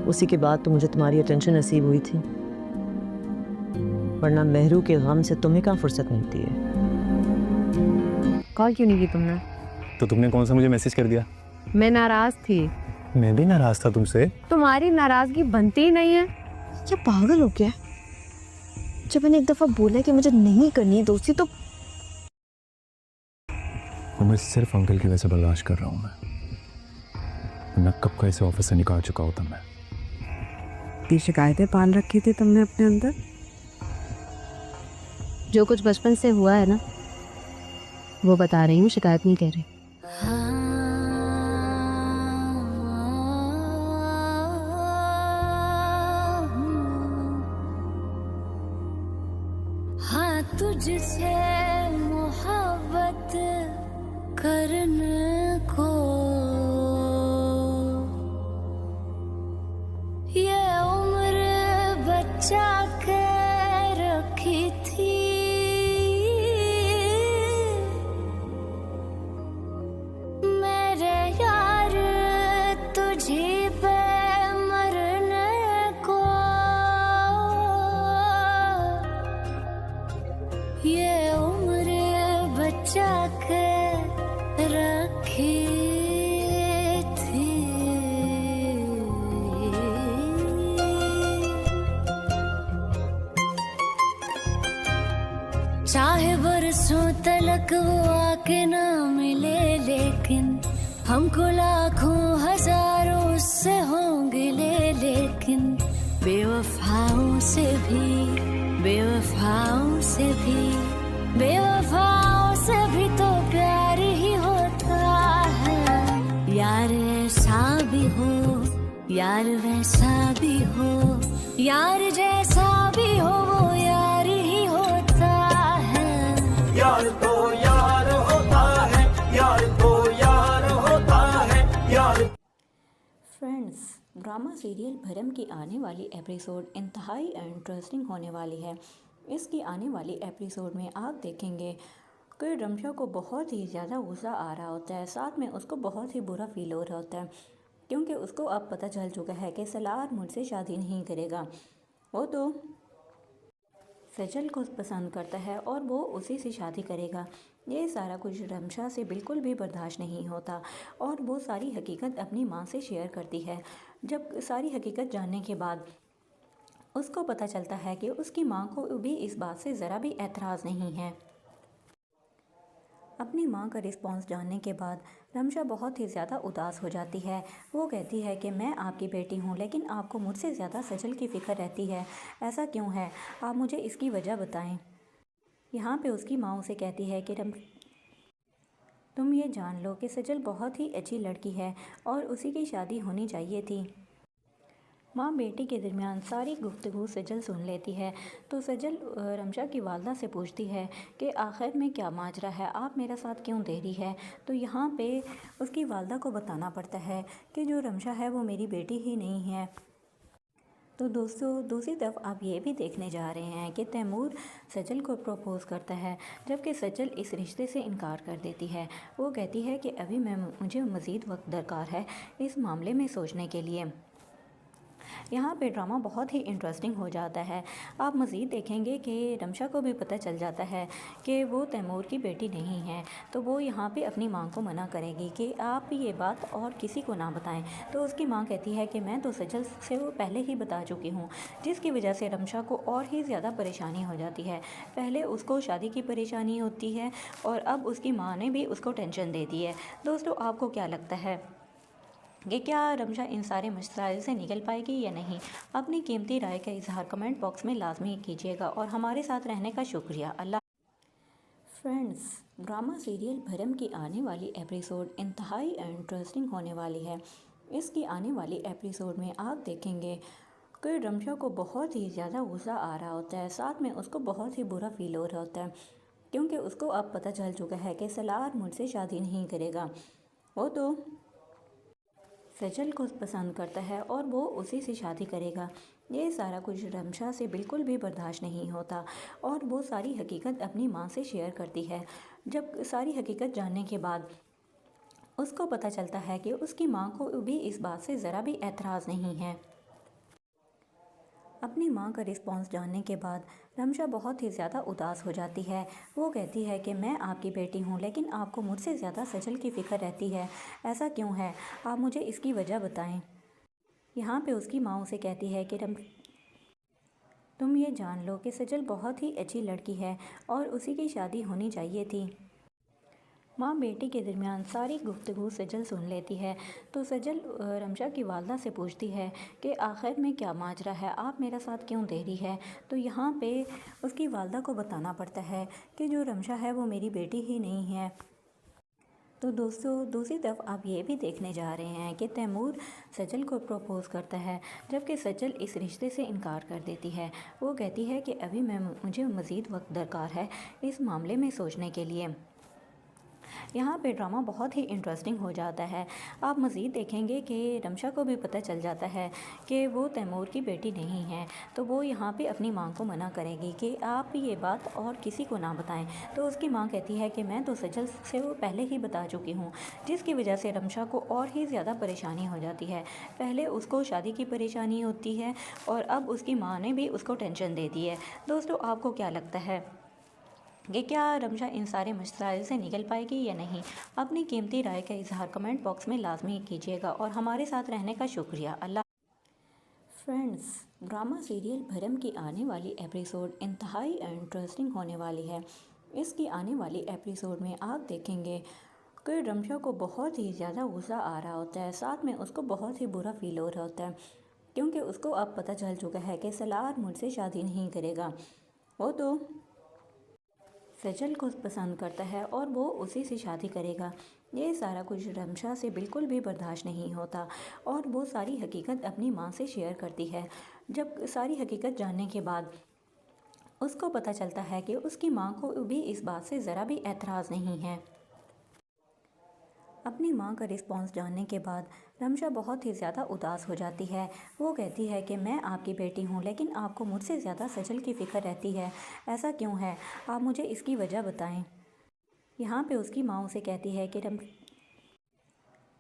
उसी के बाद तो मुझे तुम्हारी अटेंशन नसीब हुई थी, वरना मेहरू के गम से तुम्हें कहाँ फुर्सत मिलती है। कॉल क्यों नहीं की तुमने? तो तुमने कौन सा मुझे मैसेज कर दिया? मैं नाराज थी। मैं भी नाराज था तुमसे। तुम्हारी नाराजगी बनती ही नहीं है। क्या पागल हो गया? जब मैंने एक दफा बोला कि मुझे नहीं करनी दोस्ती तो मैं सिर्फ अंकल की वजह से बर्दाश्त कर रहा हूँ मैं कब का इसे ऑफिस से निकाल चुका होता मैं। इतनी शिकायतें पाल रखी थी तुमने अपने अंदर। जो कुछ बचपन से हुआ है ना, वो बता रही हूँ, शिकायत नहीं कह रही। हाँ, तुझसे मोहब्बत करने को ये उम्र बचा के रखी थी। मेरे यार तुझी पे मरने को ये उम्र बचा के रखी थी। चाहे बरसों तलक वो आके ना मिले, लेकिन हमको लाखों हजारों से होंगे लेकिन बेवफाओं से भी, बेवफाओं से भी, बेवफाओं से भी तो प्यार ही होता है। यार ऐसा भी हो, यार वैसा भी हो, यार जैसा भी हो वो यार ही होता है। यार तो यार होता है, यार तो यार होता है, यार। फ्रेंड्स, ड्रामा सीरियल भरम की आने वाली एपिसोड इंतहाई इंटरेस्टिंग होने वाली है। इसकी आने वाली एपिसोड में आप देखेंगे कि रमशा को बहुत ही ज़्यादा गुस्सा आ रहा होता है, साथ में उसको बहुत ही बुरा फील हो रहा होता है, क्योंकि उसको अब पता चल चुका है कि सलार मुझसे शादी नहीं करेगा। वो तो सजल को पसंद करता है और वो उसी से शादी करेगा। ये सारा कुछ रमशा से बिल्कुल भी बर्दाश्त नहीं होता और वो सारी हकीकत अपनी माँ से शेयर करती है। जब सारी हकीकत जानने के बाद उसको पता चलता है कि उसकी माँ को भी इस बात से ज़रा भी एतराज़ नहीं है। अपनी माँ का रिस्पॉन्स जानने के बाद रमशा बहुत ही ज़्यादा उदास हो जाती है। वो कहती है कि मैं आपकी बेटी हूँ, लेकिन आपको मुझसे ज़्यादा सजल की फ़िक्र रहती है। ऐसा क्यों है? आप मुझे इसकी वजह बताएं। यहाँ पे उसकी माँ उसे कहती है कि तुम ये जान लो कि सजल बहुत ही अच्छी लड़की है और उसी की शादी होनी चाहिए थी। माँ बेटी के दरमियान सारी गुफ्तगू सजल सुन लेती है, तो सजल रमशा की वालदा से पूछती है कि आखिर में क्या माजरा है, आप मेरा साथ क्यों दे रही है। तो यहाँ पे उसकी वालदा को बताना पड़ता है कि जो रमशा है वो मेरी बेटी ही नहीं है। तो दोस्तों, दूसरी तरफ आप ये भी देखने जा रहे हैं कि तैमूर सजल को प्रपोज़ करता है, जबकि सजल इस रिश्ते से इनकार कर देती है। वो कहती है कि अभी मुझे मज़ीद वक्त दरकार है इस मामले में सोचने के लिए। यहाँ पे ड्रामा बहुत ही इंटरेस्टिंग हो जाता है। आप मज़ीद देखेंगे कि रमशा को भी पता चल जाता है कि वो तैमूर की बेटी नहीं है, तो वो यहाँ पे अपनी माँ को मना करेगी कि आप ये बात और किसी को ना बताएं। तो उसकी माँ कहती है कि मैं तो सजल से वो पहले ही बता चुकी हूँ, जिसकी वजह से रमशा को और ही ज़्यादा परेशानी हो जाती है। पहले उसको शादी की परेशानी होती है और अब उसकी माँ ने भी उसको टेंशन दे दी है। दोस्तों, आपको क्या लगता है कि क्या रमशा इन सारे मसाइल से निकल पाएगी या नहीं? अपनी कीमती राय का इजहार कमेंट बॉक्स में लाजमी कीजिएगा और हमारे साथ रहने का शुक्रिया। अल्लाह। फ्रेंड्स, ड्रामा सीरियल भरम की आने वाली एपिसोड इंतहाई इंटरेस्टिंग होने वाली है। इसकी आने वाली एपिसोड में आप देखेंगे कि रमशा को बहुत ही ज़्यादा गुस्सा आ रहा होता है, साथ में उसको बहुत ही बुरा फील हो रहा होता है, क्योंकि उसको अब पता चल चुका है कि सलार मुझसे शादी नहीं करेगा। वो तो सजल को पसंद करता है और वो उसी से शादी करेगा। ये सारा कुछ रमशा से बिल्कुल भी बर्दाश्त नहीं होता और वो सारी हकीकत अपनी माँ से शेयर करती है। जब सारी हकीकत जानने के बाद उसको पता चलता है कि उसकी माँ को भी इस बात से ज़रा भी एतराज़ नहीं है। अपनी माँ का रिस्पॉन्स जानने के बाद रमशा बहुत ही ज़्यादा उदास हो जाती है। वो कहती है कि मैं आपकी बेटी हूँ, लेकिन आपको मुझसे ज़्यादा सजल की फ़िक्र रहती है। ऐसा क्यों है? आप मुझे इसकी वजह बताएं। यहाँ पे उसकी माँ उसे कहती है कि तुम ये जान लो कि सजल बहुत ही अच्छी लड़की है और उसी की शादी होनी चाहिए थी। माँ बेटी के दरमियान सारी गुफ्तगू सजल सुन लेती है। तो सजल रमशा की वालदा से पूछती है कि आखिर में क्या माजरा है, आप मेरा साथ क्यों दे रही है। तो यहाँ पे उसकी वालदा को बताना पड़ता है कि जो रमशा है वो मेरी बेटी ही नहीं है। तो दोस्तों, दूसरी तरफ आप ये भी देखने जा रहे हैं कि तैमूर सजल को प्रपोज़ करता है, जबकि सजल इस रिश्ते से इनकार कर देती है। वो कहती है कि अभी मुझे मज़ीद वक्त दरकार है इस मामले में सोचने के लिए। यहाँ पे ड्रामा बहुत ही इंटरेस्टिंग हो जाता है। आप मज़ीद देखेंगे कि रमशा को भी पता चल जाता है कि वो तैमूर की बेटी नहीं है। तो वो यहाँ पे अपनी माँ को मना करेगी कि आप ये बात और किसी को ना बताएं। तो उसकी माँ कहती है कि मैं तो सजल से वो पहले ही बता चुकी हूँ, जिसकी वजह से रमशा को और ही ज़्यादा परेशानी हो जाती है। पहले उसको शादी की परेशानी होती है और अब उसकी माँ ने भी उसको टेंशन दे दी है। दोस्तों, आपको क्या लगता है कि क्या रमशा इन सारे मसाइल से निकल पाएगी या नहीं? अपनी कीमती राय का इजहार कमेंट बॉक्स में लाजमी कीजिएगा और हमारे साथ रहने का शुक्रिया। अल्लाह। फ्रेंड्स, ड्रामा सीरियल भरम की आने वाली एपिसोड इंतहाई इंटरेस्टिंग होने वाली है। इसकी आने वाली एपिसोड में आप देखेंगे कि रमशा को बहुत ही ज़्यादा गुस्सा आ रहा होता है, साथ में उसको बहुत ही बुरा फील हो रहा होता है, क्योंकि उसको अब पता चल चुका है कि सलार मुझसे शादी नहीं करेगा। वो तो सजल को पसंद करता है और वो उसी से शादी करेगा। ये सारा कुछ रमशा से बिल्कुल भी बर्दाश्त नहीं होता और वो सारी हकीकत अपनी माँ से शेयर करती है। जब सारी हकीकत जानने के बाद उसको पता चलता है कि उसकी माँ को भी इस बात से ज़रा भी एतराज़ नहीं है। अपनी माँ का रिस्पॉन्स जानने के बाद रमशा बहुत ही ज़्यादा उदास हो जाती है। वो कहती है कि मैं आपकी बेटी हूँ, लेकिन आपको मुझसे ज़्यादा सजल की फ़िक्र रहती है। ऐसा क्यों है? आप मुझे इसकी वजह बताएं। यहाँ पे उसकी माँ उसे कहती है कि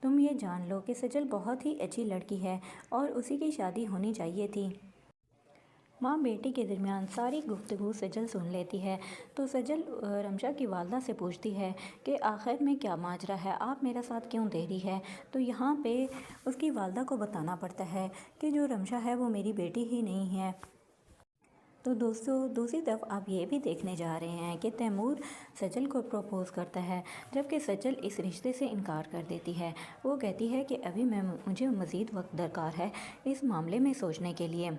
तुम ये जान लो कि सजल बहुत ही अच्छी लड़की है और उसी की शादी होनी चाहिए थी। माँ बेटी के दरमियान सारी गुफ्तगू सजल सुन लेती है। तो सजल रमशा की वालदा से पूछती है कि आखिर में क्या माजरा है, आप मेरा साथ क्यों दे रही है। तो यहाँ पे उसकी वालदा को बताना पड़ता है कि जो रमशा है वो मेरी बेटी ही नहीं है। तो दोस्तों, दूसरी तरफ आप ये भी देखने जा रहे हैं कि तैमूर सजल को प्रपोज़ करता है, जबकि सजल इस रिश्ते से इनकार कर देती है। वो कहती है कि अभी मुझे मज़ीद वक्त दरकार है इस मामले में सोचने के लिए।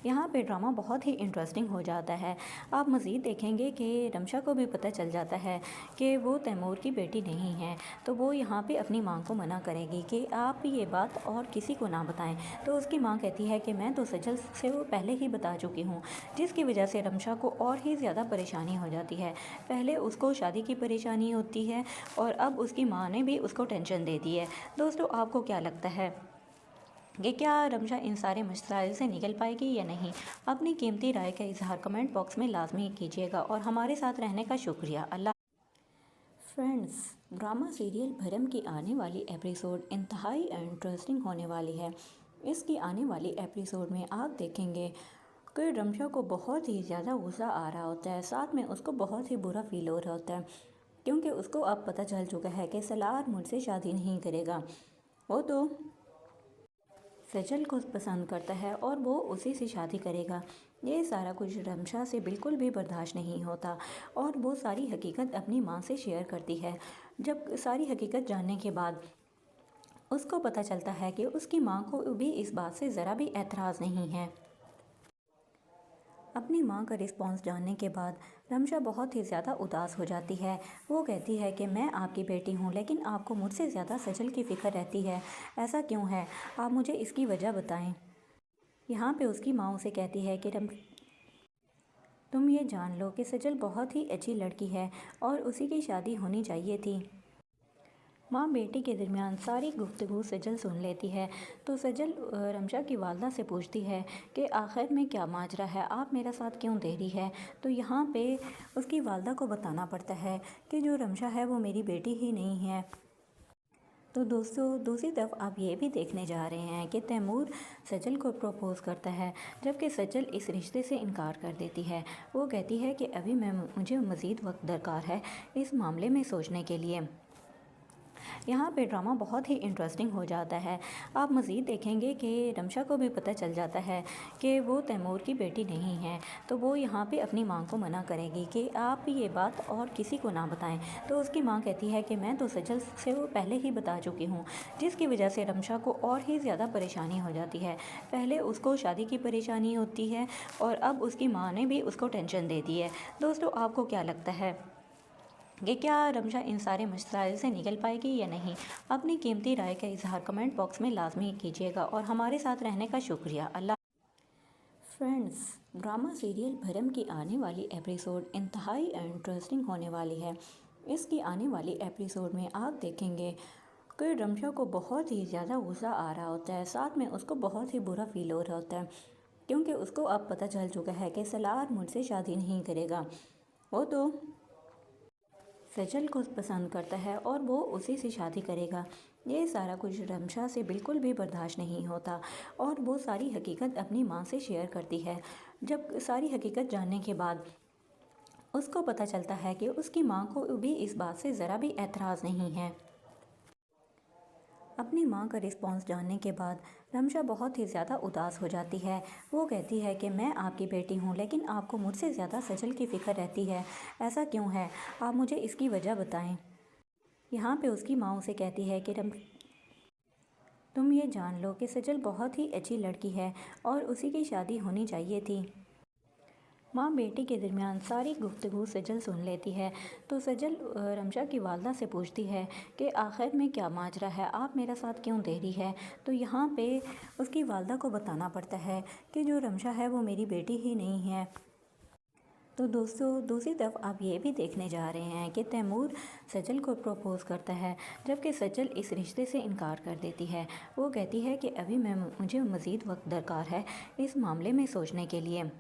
यहाँ पे ड्रामा बहुत ही इंटरेस्टिंग हो जाता है। आप मज़ीद देखेंगे कि रमशा को भी पता चल जाता है कि वो तैमूर की बेटी नहीं है। तो वो यहाँ पे अपनी माँ को मना करेगी कि आप ये बात और किसी को ना बताएं। तो उसकी माँ कहती है कि मैं तो सजल से वो पहले ही बता चुकी हूँ, जिसकी वजह से रमशा को और ही ज़्यादा परेशानी हो जाती है। पहले उसको शादी की परेशानी होती है और अब उसकी माँ ने भी उसको टेंशन दे दी है। दोस्तों, आपको क्या लगता है कि क्या रमशा इन सारे मसाइल से निकल पाएगी या नहीं? अपनी कीमती राय का इजहार कमेंट बॉक्स में लाजमी कीजिएगा और हमारे साथ रहने का शुक्रिया। अल्लाह। फ्रेंड्स, ड्रामा सीरियल भरम की आने वाली एपिसोड इंतहाई इंटरेस्टिंग होने वाली है। इसकी आने वाली एपिसोड में आप देखेंगे कि रमशा को बहुत ही ज़्यादा गुस्सा आ रहा होता है, साथ में उसको बहुत ही बुरा फील हो रहा होता है, क्योंकि उसको अब पता चल चुका है कि सलार मुझसे शादी नहीं करेगा। वो तो सजल को पसंद करता है और वो उसी से शादी करेगा। ये सारा कुछ रमशा से बिल्कुल भी बर्दाश्त नहीं होता और वो सारी हकीकत अपनी माँ से शेयर करती है। जब सारी हकीकत जानने के बाद उसको पता चलता है कि उसकी माँ को भी इस बात से ज़रा भी एतराज़ नहीं है। अपनी माँ का रिस्पॉन्स जानने के बाद रमशा बहुत ही ज़्यादा उदास हो जाती है। वो कहती है कि मैं आपकी बेटी हूँ, लेकिन आपको मुझसे ज़्यादा सजल की फ़िक्र रहती है। ऐसा क्यों है? आप मुझे इसकी वजह बताएं। यहाँ पे उसकी माँ उसे कहती है कि तुम ये जान लो कि सजल बहुत ही अच्छी लड़की है और उसी की शादी होनी चाहिए थी। माँ बेटी के दरमियान सारी गुफ्तगू सजल सुन लेती है। तो सजल रमशा की वालदा से पूछती है कि आखिर में क्या माजरा है, आप मेरा साथ क्यों दे रही है। तो यहाँ पे उसकी वालदा को बताना पड़ता है कि जो रमशा है वो मेरी बेटी ही नहीं है। तो दोस्तों दूसरी तरफ आप ये भी देखने जा रहे हैं कि तैमूर सजल को प्रपोज़ करता है, जबकि सजल इस रिश्ते से इनकार कर देती है। वो कहती है कि अभी मुझे मज़ीद वक्त दरकार है इस मामले में सोचने के लिए। यहाँ पे ड्रामा बहुत ही इंटरेस्टिंग हो जाता है। आप मज़ीद देखेंगे कि रमशा को भी पता चल जाता है कि वो तैमूर की बेटी नहीं है, तो वो यहाँ पे अपनी माँ को मना करेगी कि आप ये बात और किसी को ना बताएं। तो उसकी माँ कहती है कि मैं तो सजल से वो पहले ही बता चुकी हूँ, जिसकी वजह से रमशा को और ही ज़्यादा परेशानी हो जाती है। पहले उसको शादी की परेशानी होती है और अब उसकी माँ ने भी उसको टेंशन दे दी है। दोस्तों आपको क्या लगता है कि क्या रमशा इन सारे मसाइल से निकल पाएगी या नहीं? अपनी कीमती राय का इजहार कमेंट बॉक्स में लाजमी कीजिएगा और हमारे साथ रहने का शुक्रिया। अल्लाह। फ्रेंड्स, ड्रामा सीरियल भरम की आने वाली एपिसोड इंतहाई इंटरेस्टिंग होने वाली है। इसकी आने वाली एपिसोड में आप देखेंगे कि रमशा को बहुत ही ज़्यादा गुस्सा आ रहा होता है, साथ में उसको बहुत ही बुरा फील हो रहा होता है, क्योंकि उसको अब पता चल चुका है कि सलार मुझसे शादी नहीं करेगा। वो तो सजल को पसंद करता है और वो उसी से शादी करेगा। ये सारा कुछ रमशा से बिल्कुल भी बर्दाश्त नहीं होता और वो सारी हकीकत अपनी माँ से शेयर करती है। जब सारी हकीकत जानने के बाद उसको पता चलता है कि उसकी माँ को भी इस बात से ज़रा भी एतराज़ नहीं है। अपनी माँ का रिस्पॉन्स जानने के बाद रमशा बहुत ही ज़्यादा उदास हो जाती है। वो कहती है कि मैं आपकी बेटी हूँ, लेकिन आपको मुझसे ज़्यादा सजल की फ़िक्र रहती है। ऐसा क्यों है? आप मुझे इसकी वजह बताएं। यहाँ पे उसकी माँ उसे कहती है कि तुम ये जान लो कि सजल बहुत ही अच्छी लड़की है और उसी की शादी होनी चाहिए थी। माँ बेटी के दरमियान सारी गुफ्तगू सजल सुन लेती है। तो सजल रमशा की वालदा से पूछती है कि आखिर में क्या माजरा है, आप मेरा साथ क्यों दे रही है? तो यहाँ पे उसकी वालदा को बताना पड़ता है कि जो रमशा है वो मेरी बेटी ही नहीं है। तो दोस्तों दूसरी तरफ आप ये भी देखने जा रहे हैं कि तैमूर सजल को प्रपोज़ करता है, जबकि सजल इस रिश्ते से इनकार कर देती है। वो कहती है कि अभी मुझे मज़ीद वक्त दरकार है इस मामले में सोचने के लिए।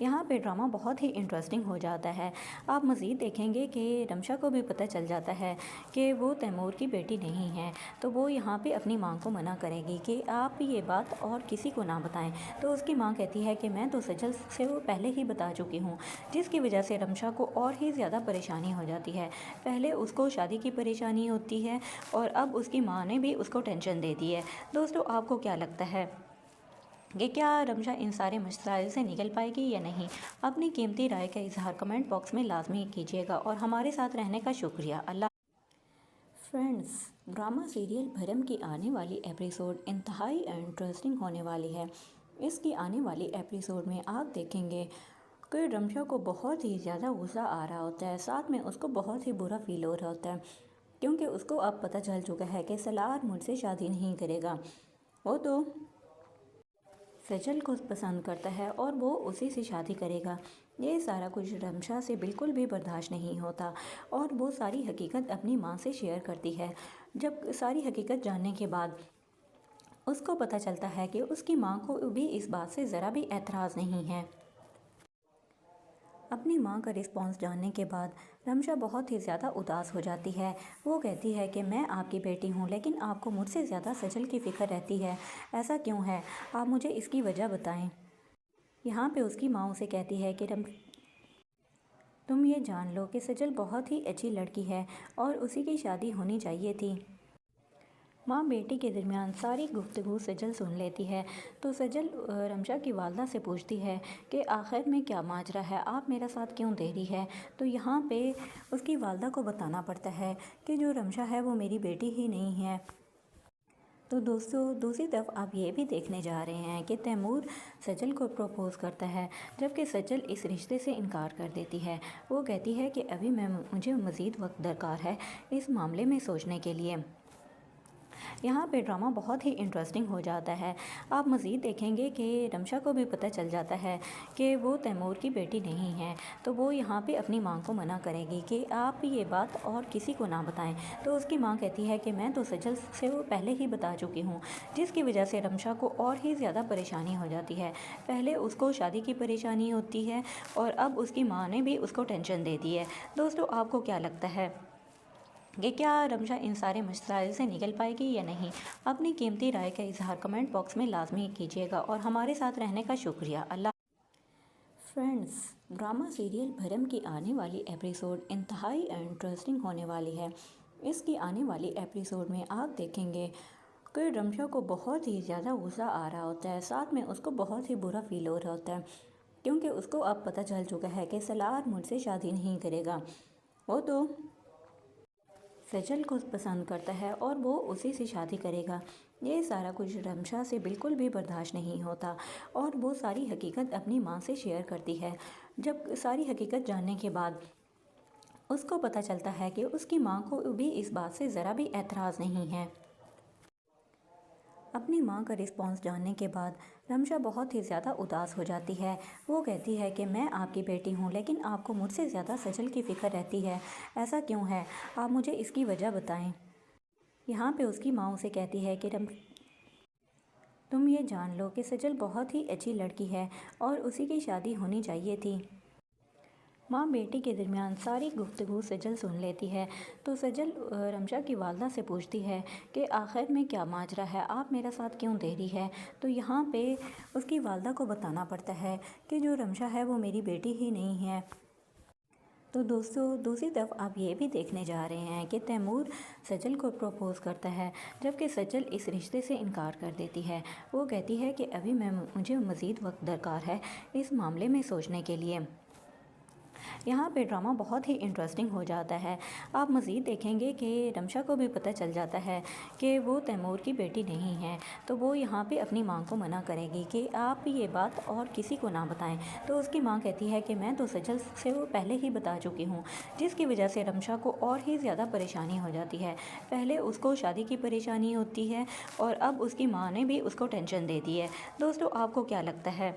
यहाँ पे ड्रामा बहुत ही इंटरेस्टिंग हो जाता है। आप मज़ीद देखेंगे कि रमशा को भी पता चल जाता है कि वो तैमूर की बेटी नहीं है, तो वो यहाँ पे अपनी माँ को मना करेगी कि आप ये बात और किसी को ना बताएं। तो उसकी माँ कहती है कि मैं तो सजल से वो पहले ही बता चुकी हूँ, जिसकी वजह से रमशा को और ही ज़्यादा परेशानी हो जाती है। पहले उसको शादी की परेशानी होती है और अब उसकी माँ ने भी उसको टेंशन दे दी है। दोस्तों आपको क्या लगता है कि क्या रमशा इन सारे मसाइल से निकल पाएगी या नहीं? अपनी कीमती राय का इजहार कमेंट बॉक्स में लाजमी कीजिएगा और हमारे साथ रहने का शुक्रिया। अल्लाह। फ्रेंड्स, ड्रामा सीरियल भरम की आने वाली एपिसोड इंतहाई इंटरेस्टिंग होने वाली है। इसकी आने वाली एपिसोड में आप देखेंगे कि रमशा को बहुत ही ज़्यादा गुस्सा आ रहा होता है, साथ में उसको बहुत ही बुरा फील हो रहा होता है, क्योंकि उसको अब पता चल चुका है कि सलार मुझसे शादी नहीं करेगा। वो तो सजल को पसंद करता है और वो उसी से शादी करेगा। ये सारा कुछ रमशा से बिल्कुल भी बर्दाश्त नहीं होता और वो सारी हकीकत अपनी माँ से शेयर करती है। जब सारी हकीकत जानने के बाद उसको पता चलता है कि उसकी माँ को भी इस बात से ज़रा भी एतराज़ नहीं है। अपनी माँ का रिस्पॉन्स जानने के बाद रमशा बहुत ही ज़्यादा उदास हो जाती है। वो कहती है कि मैं आपकी बेटी हूँ, लेकिन आपको मुझसे ज़्यादा सजल की फ़िक्र रहती है। ऐसा क्यों है? आप मुझे इसकी वजह बताएं। यहाँ पे उसकी माँ उसे कहती है कि तुम ये जान लो कि सजल बहुत ही अच्छी लड़की है और उसी की शादी होनी चाहिए थी। माँ बेटी के दरमियान सारी गुफ्तगू सजल सुन लेती है। तो सजल रमशा की वालदा से पूछती है कि आखिर में क्या माजरा है, आप मेरा साथ क्यों दे रही है? तो यहाँ पे उसकी वालदा को बताना पड़ता है कि जो रमशा है वो मेरी बेटी ही नहीं है। तो दोस्तों दूसरी तरफ आप ये भी देखने जा रहे हैं कि तैमूर सजल को प्रपोज़ करता है, जबकि सजल इस रिश्ते से इनकार कर देती है। वो कहती है कि अभी मुझे मज़ीद वक्त दरकार है इस मामले में सोचने के लिए। यहाँ पे ड्रामा बहुत ही इंटरेस्टिंग हो जाता है। आप मज़ीद देखेंगे कि रमशा को भी पता चल जाता है कि वो तैमूर की बेटी नहीं है, तो वो यहाँ पे अपनी माँ को मना करेगी कि आप ये बात और किसी को ना बताएं। तो उसकी माँ कहती है कि मैं तो सजल से वो पहले ही बता चुकी हूँ, जिसकी वजह से रमशा को और ही ज़्यादा परेशानी हो जाती है। पहले उसको शादी की परेशानी होती है और अब उसकी माँ ने भी उसको टेंशन दे दी है। दोस्तों आपको क्या लगता है कि क्या रमशा इन सारे मसाइल से निकल पाएगी या नहीं। अपनी कीमती राय का इजहार कमेंट बॉक्स में लाजमी कीजिएगा और हमारे साथ रहने का शुक्रिया। अल्लाह। फ्रेंड्स, ड्रामा सीरियल भरम की आने वाली एपिसोड इंतहाई इंटरेस्टिंग होने वाली है। इसकी आने वाली एपिसोड में आप देखेंगे कि रमशा को बहुत ही ज़्यादा गुस्सा आ रहा होता है, साथ में उसको बहुत ही बुरा फील हो रहा होता है, क्योंकि उसको अब पता चल चुका है कि सलार मुझसे शादी नहीं करेगा। वो तो सजल को पसंद करता है और वो उसी से शादी करेगा। ये सारा कुछ रमशा से बिल्कुल भी बर्दाश्त नहीं होता और वो सारी हकीकत अपनी माँ से शेयर करती है। जब सारी हकीकत जानने के बाद उसको पता चलता है कि उसकी माँ को भी इस बात से ज़रा भी एतराज़ नहीं है। अपनी माँ का रिस्पॉन्स जानने के बाद रमशा बहुत ही ज़्यादा उदास हो जाती है। वो कहती है कि मैं आपकी बेटी हूँ, लेकिन आपको मुझसे ज़्यादा सजल की फ़िक्र रहती है। ऐसा क्यों है? आप मुझे इसकी वजह बताएं। यहाँ पे उसकी माँ उसे कहती है कि तुम ये जान लो कि सजल बहुत ही अच्छी लड़की है और उसी की शादी होनी चाहिए थी। माँ बेटी के दरमियान सारी गुफ्तगू सजल सुन लेती है तो सजल रमशा की वालदा से पूछती है कि आखिर में क्या माजरा है, आप मेरा साथ क्यों दे रही है। तो यहाँ पे उसकी वालदा को बताना पड़ता है कि जो रमशा है वो मेरी बेटी ही नहीं है। तो दोस्तों, दूसरी तरफ आप ये भी देखने जा रहे हैं कि तैमूर सजल को प्रपोज़ करता है, जबकि सजल इस रिश्ते से इनकार कर देती है। वो कहती है कि अभी मुझे मज़ीद वक्त दरकार है इस मामले में सोचने के लिए। यहाँ पे ड्रामा बहुत ही इंटरेस्टिंग हो जाता है। आप मज़ीद देखेंगे कि रमशा को भी पता चल जाता है कि वो तैमूर की बेटी नहीं है, तो वो यहाँ पे अपनी माँ को मना करेगी कि आप ये बात और किसी को ना बताएं। तो उसकी माँ कहती है कि मैं तो सजल से वो पहले ही बता चुकी हूँ, जिसकी वजह से रमशा को और ही ज़्यादा परेशानी हो जाती है। पहले उसको शादी की परेशानी होती है और अब उसकी माँ ने भी उसको टेंशन दे दी है। दोस्तों, आपको क्या लगता है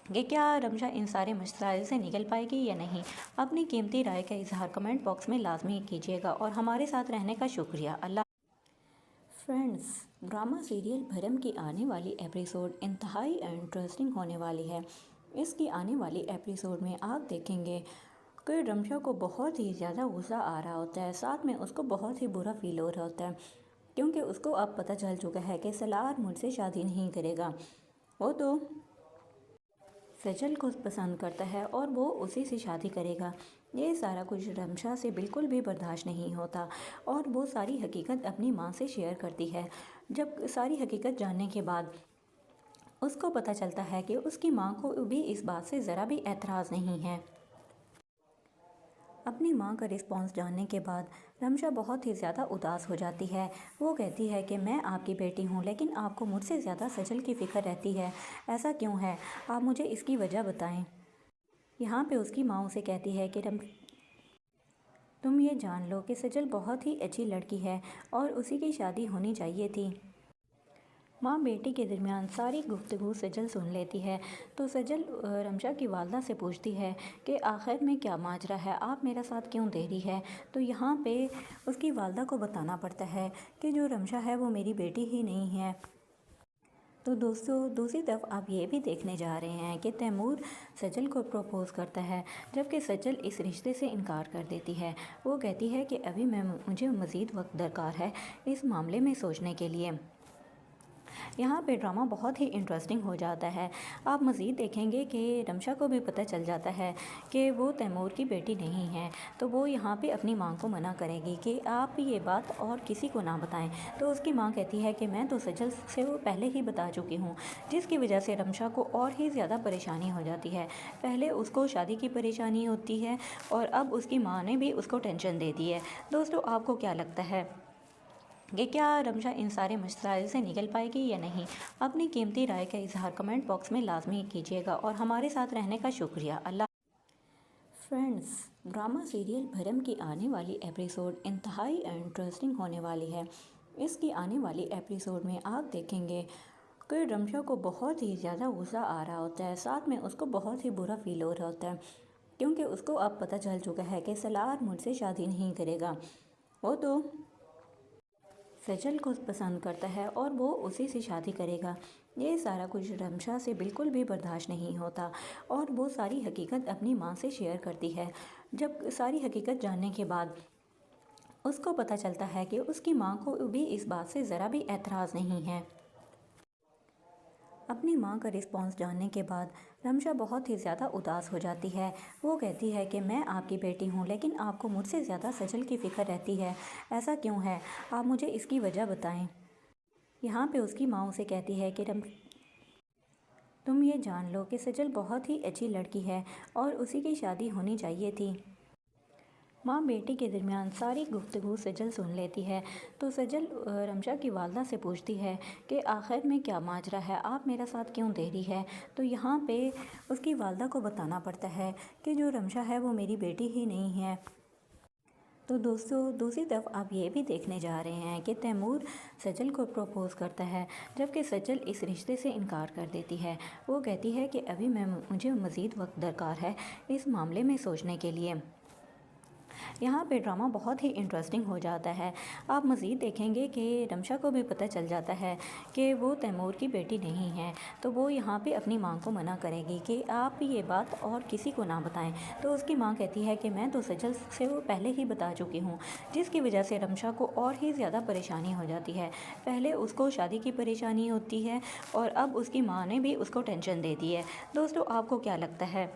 कि क्या रमशा इन सारे मसाइल से निकल पाएगी या नहीं। अपनी कीमती राय का इजहार कमेंट बॉक्स में लाजमी कीजिएगा और हमारे साथ रहने का शुक्रिया। अल्लाह। फ्रेंड्स, ड्रामा सीरियल भरम की आने वाली एपिसोड इंतहाई इंटरेस्टिंग होने वाली है। इसकी आने वाली एपिसोड में आप देखेंगे कि रमशा को बहुत ही ज़्यादा गुस्सा आ रहा होता है, साथ में उसको बहुत ही बुरा फील हो रहा होता है, क्योंकि उसको अब पता चल चुका है कि सलार मुझसे शादी नहीं करेगा। वो तो सजल को पसंद करता है और वो उसी से शादी करेगा। ये सारा कुछ रमशा से बिल्कुल भी बर्दाश्त नहीं होता और वो सारी हकीकत अपनी माँ से शेयर करती है। जब सारी हकीकत जानने के बाद उसको पता चलता है कि उसकी माँ को भी इस बात से ज़रा भी एतराज़ नहीं है। अपनी माँ का रिस्पॉन्स जानने के बाद रमशा बहुत ही ज़्यादा उदास हो जाती है। वो कहती है कि मैं आपकी बेटी हूँ, लेकिन आपको मुझसे ज़्यादा सजल की फ़िक्र रहती है। ऐसा क्यों है? आप मुझे इसकी वजह बताएं। यहाँ पे उसकी माँ उसे कहती है कि तुम ये जान लो कि सजल बहुत ही अच्छी लड़की है और उसी की शादी होनी चाहिए थी। माँ बेटी के दरमियान सारी गुफ्तगू सजल सुन लेती है तो सजल रमशा की वालदा से पूछती है कि आखिर में क्या माजरा है, आप मेरा साथ क्यों दे रही है। तो यहाँ पे उसकी वालदा को बताना पड़ता है कि जो रमशा है वो मेरी बेटी ही नहीं है। तो दोस्तों, दूसरी तरफ आप ये भी देखने जा रहे हैं कि तैमूर सजल को प्रपोज़ करता है, जबकि सजल इस रिश्ते से इनकार कर देती है। वो कहती है कि अभी मुझे मज़ीद वक्त दरकार है इस मामले में सोचने के लिए। यहाँ पे ड्रामा बहुत ही इंटरेस्टिंग हो जाता है। आप मज़ीद देखेंगे कि रमशा को भी पता चल जाता है कि वो तैमूर की बेटी नहीं है, तो वो यहाँ पे अपनी माँ को मना करेगी कि आप ये बात और किसी को ना बताएं। तो उसकी माँ कहती है कि मैं तो सजल से वो पहले ही बता चुकी हूँ, जिसकी वजह से रमशा को और ही ज़्यादा परेशानी हो जाती है। पहले उसको शादी की परेशानी होती है और अब उसकी माँ ने भी उसको टेंशन दे दी है। दोस्तों, आपको क्या लगता है कि क्या रमशा इन सारे मसाइल से निकल पाएगी या नहीं। अपनी कीमती राय का इजहार कमेंट बॉक्स में लाजमी कीजिएगा और हमारे साथ रहने का शुक्रिया। अल्लाह। फ्रेंड्स, ड्रामा सीरियल भरम की आने वाली एपिसोड इंतहाई इंटरेस्टिंग होने वाली है। इसकी आने वाली एपिसोड में आप देखेंगे कि रमशा को बहुत ही ज़्यादा गुस्सा आ रहा होता है, साथ में उसको बहुत ही बुरा फील हो रहा होता है, क्योंकि उसको अब पता चल चुका है कि सलार मुझसे शादी नहीं करेगा। वो तो सजल को पसंद करता है और वो उसी से शादी करेगा। ये सारा कुछ रमशा से बिल्कुल भी बर्दाश्त नहीं होता और वो सारी हकीकत अपनी माँ से शेयर करती है। जब सारी हकीकत जानने के बाद उसको पता चलता है कि उसकी माँ को भी इस बात से ज़रा भी एतराज़ नहीं है। अपनी माँ का रिस्पॉन्स जानने के बाद रमशा बहुत ही ज़्यादा उदास हो जाती है। वो कहती है कि मैं आपकी बेटी हूँ, लेकिन आपको मुझसे ज़्यादा सजल की फ़िक्र रहती है। ऐसा क्यों है? आप मुझे इसकी वजह बताएं। यहाँ पे उसकी माँ उसे कहती है कि तुम ये जान लो कि सजल बहुत ही अच्छी लड़की है और उसी की शादी होनी चाहिए थी। माँ बेटी के दरमियान सारी गुफ्तगू सजल सुन लेती है। तो सजल रमशा की वालदा से पूछती है कि आखिर में क्या माजरा है, आप मेरा साथ क्यों दे रही है। तो यहाँ पे उसकी वालदा को बताना पड़ता है कि जो रमशा है वो मेरी बेटी ही नहीं है। तो दोस्तों, दूसरी तरफ आप ये भी देखने जा रहे हैं कि तैमूर सजल को प्रपोज़ करता है, जबकि सजल इस रिश्ते से इनकार कर देती है। वो कहती है कि अभी मुझे मज़ीद वक्त दरकार है इस मामले में सोचने के लिए। यहाँ पे ड्रामा बहुत ही इंटरेस्टिंग हो जाता है। आप मज़ीद देखेंगे कि रमशा को भी पता चल जाता है कि वो तैमूर की बेटी नहीं है। तो वो यहाँ पे अपनी माँ को मना करेगी कि आप ये बात और किसी को ना बताएं। तो उसकी माँ कहती है कि मैं तो सजल से वो पहले ही बता चुकी हूँ, जिसकी वजह से रमशा को और ही ज़्यादा परेशानी हो जाती है। पहले उसको शादी की परेशानी होती है और अब उसकी माँ ने भी उसको टेंशन दे दी है। दोस्तों, आपको क्या लगता है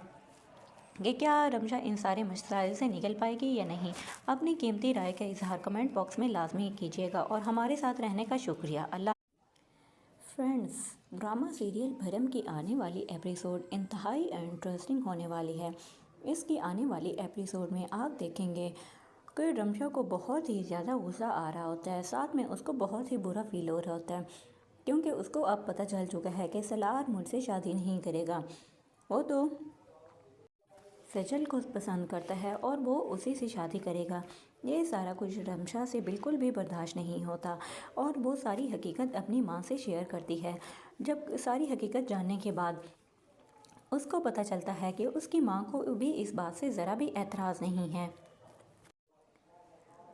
कि क्या रमशा इन सारे मसाइल से निकल पाएगी या नहीं? अपनी कीमती राय का इजहार कमेंट बॉक्स में लाजमी कीजिएगा और हमारे साथ रहने का शुक्रिया। अल्लाह। फ्रेंड्स, ड्रामा सीरियल भरम की आने वाली एपिसोड इंतहाई इंटरेस्टिंग होने वाली है। इसकी आने वाली एपिसोड में आप देखेंगे कि रमशा को बहुत ही ज़्यादा गुस्सा आ रहा होता है, साथ में उसको बहुत ही बुरा फील हो रहा होता है, क्योंकि उसको अब पता चल चुका है कि सलार मुझसे शादी नहीं करेगा। वो तो सजल को पसंद करता है और वो उसी से शादी करेगा। ये सारा कुछ रमशा से बिल्कुल भी बर्दाश्त नहीं होता और वो सारी हकीकत अपनी माँ से शेयर करती है। जब सारी हकीकत जानने के बाद उसको पता चलता है कि उसकी माँ को भी इस बात से ज़रा भी एतराज़ नहीं है।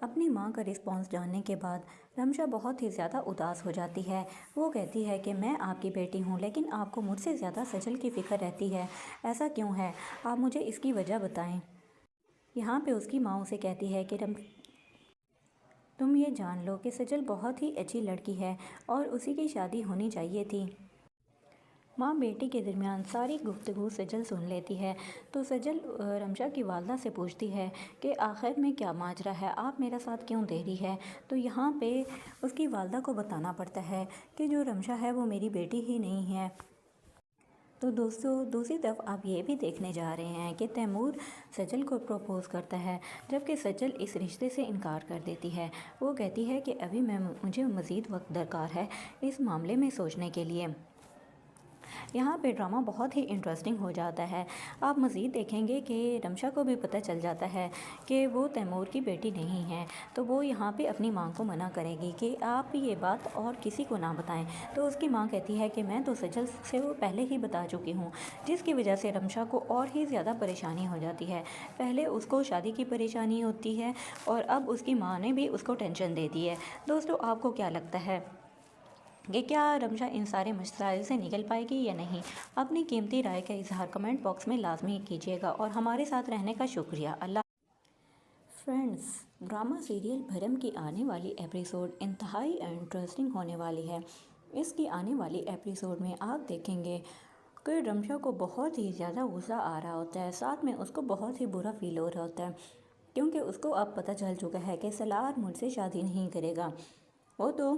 अपनी माँ का रिस्पॉन्स जानने के बाद रमशा बहुत ही ज़्यादा उदास हो जाती है। वो कहती है कि मैं आपकी बेटी हूँ, लेकिन आपको मुझसे ज़्यादा सजल की फ़िक्र रहती है। ऐसा क्यों है? आप मुझे इसकी वजह बताएं। यहाँ पे उसकी माँ उसे कहती है कि तुम ये जान लो कि सजल बहुत ही अच्छी लड़की है और उसी की शादी होनी चाहिए थी। माँ बेटी के दरमियान सारी गुफ्तगू सजल सुन लेती है। तो सजल रमशा की वालदा से पूछती है कि आखिर में क्या माजरा है, आप मेरा साथ क्यों दे रही है। तो यहाँ पे उसकी वालदा को बताना पड़ता है कि जो रमशा है वो मेरी बेटी ही नहीं है। तो दोस्तों, दूसरी तरफ आप ये भी देखने जा रहे हैं कि तैमूर सजल को प्रपोज़ करता है, जबकि सजल इस रिश्ते से इनकार कर देती है। वो कहती है कि अभी मुझे मज़ीद वक्त दरकार है इस मामले में सोचने के लिए। यहाँ पे ड्रामा बहुत ही इंटरेस्टिंग हो जाता है। आप मज़ीद देखेंगे कि रमशा को भी पता चल जाता है कि वो तैमूर की बेटी नहीं है। तो वो यहाँ पे अपनी माँ को मना करेगी कि आप ये बात और किसी को ना बताएं। तो उसकी माँ कहती है कि मैं तो सजल से वो पहले ही बता चुकी हूँ, जिसकी वजह से रमशा को और ही ज़्यादा परेशानी हो जाती है। पहले उसको शादी की परेशानी होती है और अब उसकी माँ ने भी उसको टेंशन दे दी है। दोस्तों, आपको क्या लगता है कि क्या रमशा इन सारे मसाइल से निकल पाएगी या नहीं? अपनी कीमती राय का इजहार कमेंट बॉक्स में लाजमी कीजिएगा और हमारे साथ रहने का शुक्रिया। अल्लाह। फ्रेंड्स, ड्रामा सीरियल भरम की आने वाली एपिसोड इंतहाई इंटरेस्टिंग होने वाली है। इसकी आने वाली एपिसोड में आप देखेंगे कि रमशा को बहुत ही ज़्यादा गुस्सा आ रहा होता है, साथ में उसको बहुत ही बुरा फील हो रहा होता है, क्योंकि उसको अब पता चल चुका है कि सलार मुझसे शादी नहीं करेगा। वो तो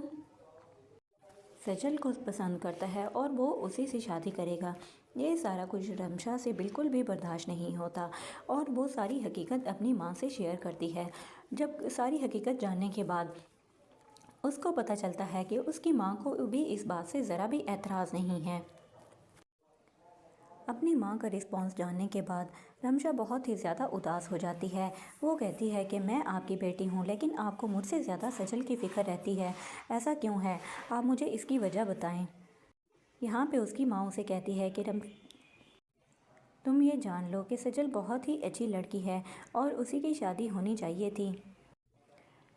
सजल को पसंद करता है और वो उसी से शादी करेगा। ये सारा कुछ रमशा से बिल्कुल भी बर्दाश्त नहीं होता और वो सारी हकीकत अपनी माँ से शेयर करती है। जब सारी हकीकत जानने के बाद उसको पता चलता है कि उसकी माँ को भी इस बात से ज़रा भी एतराज़ नहीं है। अपनी माँ का रिस्पॉन्स जानने के बाद रमशा बहुत ही ज़्यादा उदास हो जाती है। वो कहती है कि मैं आपकी बेटी हूँ, लेकिन आपको मुझसे ज़्यादा सजल की फ़िक्र रहती है। ऐसा क्यों है? आप मुझे इसकी वजह बताएं। यहाँ पे उसकी माँ उसे कहती है कि तुम ये जान लो कि सजल बहुत ही अच्छी लड़की है और उसी की शादी होनी चाहिए थी।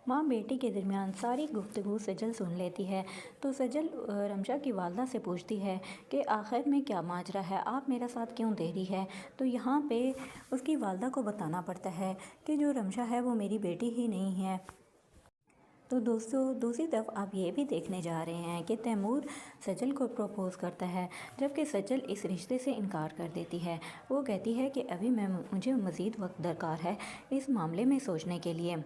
माँ बेटी के दरमियान सारी गुफ्तगू सजल सुन लेती है। तो सजल रमशा की वालदा से पूछती है कि आखिर में क्या माजरा है, आप मेरा साथ क्यों दे रही है। तो यहाँ पे उसकी वालदा को बताना पड़ता है कि जो रमशा है वो मेरी बेटी ही नहीं है। तो दोस्तों दूसरी तरफ आप ये भी देखने जा रहे हैं कि तैमूर सजल को प्रपोज़ करता है, जबकि सजल इस रिश्ते से इनकार कर देती है। वो कहती है कि अभी मुझे मज़ीद वक्त दरकार है इस मामले में सोचने के लिए।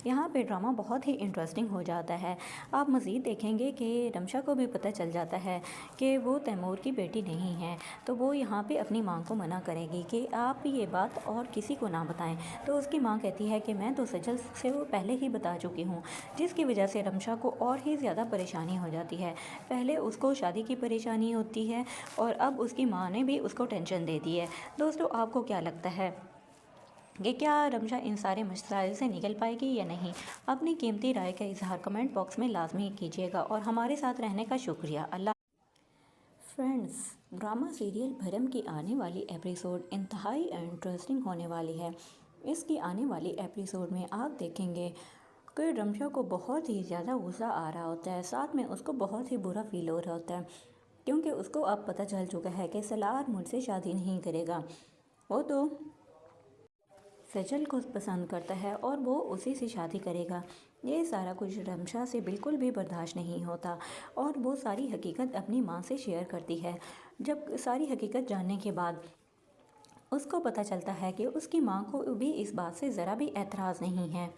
यहाँ पे ड्रामा बहुत ही इंटरेस्टिंग हो जाता है। आप मज़ीद देखेंगे कि रमशा को भी पता चल जाता है कि वो तैमूर की बेटी नहीं है, तो वो यहाँ पे अपनी माँ को मना करेगी कि आप ये बात और किसी को ना बताएं। तो उसकी माँ कहती है कि मैं तो सजल से वो पहले ही बता चुकी हूँ, जिसकी वजह से रमशा को और ही ज़्यादा परेशानी हो जाती है। पहले उसको शादी की परेशानी होती है और अब उसकी माँ ने भी उसको टेंशन दे दी है। दोस्तों आपको क्या लगता है कि क्या रमशा इन सारे मसाइल से निकल पाएगी या नहीं? अपनी कीमती राय का इजहार कमेंट बॉक्स में लाजमी कीजिएगा और हमारे साथ रहने का शुक्रिया। अल्लाह। फ्रेंड्स, ड्रामा सीरियल भरम की आने वाली एपिसोड इंतहाई इंटरेस्टिंग होने वाली है। इसकी आने वाली एपिसोड में आप देखेंगे कि रमशा को बहुत ही ज़्यादा गुस्सा आ रहा होता है, साथ में उसको बहुत ही बुरा फील हो रहा होता है, क्योंकि उसको अब पता चल चुका है कि सलार मुझसे शादी नहीं करेगा। वो तो सजल को पसंद करता है और वो उसी से शादी करेगा। ये सारा कुछ रमशा से बिल्कुल भी बर्दाश्त नहीं होता और वो सारी हकीकत अपनी माँ से शेयर करती है। जब सारी हकीकत जानने के बाद उसको पता चलता है कि उसकी माँ को भी इस बात से ज़रा भी एतराज़ नहीं है।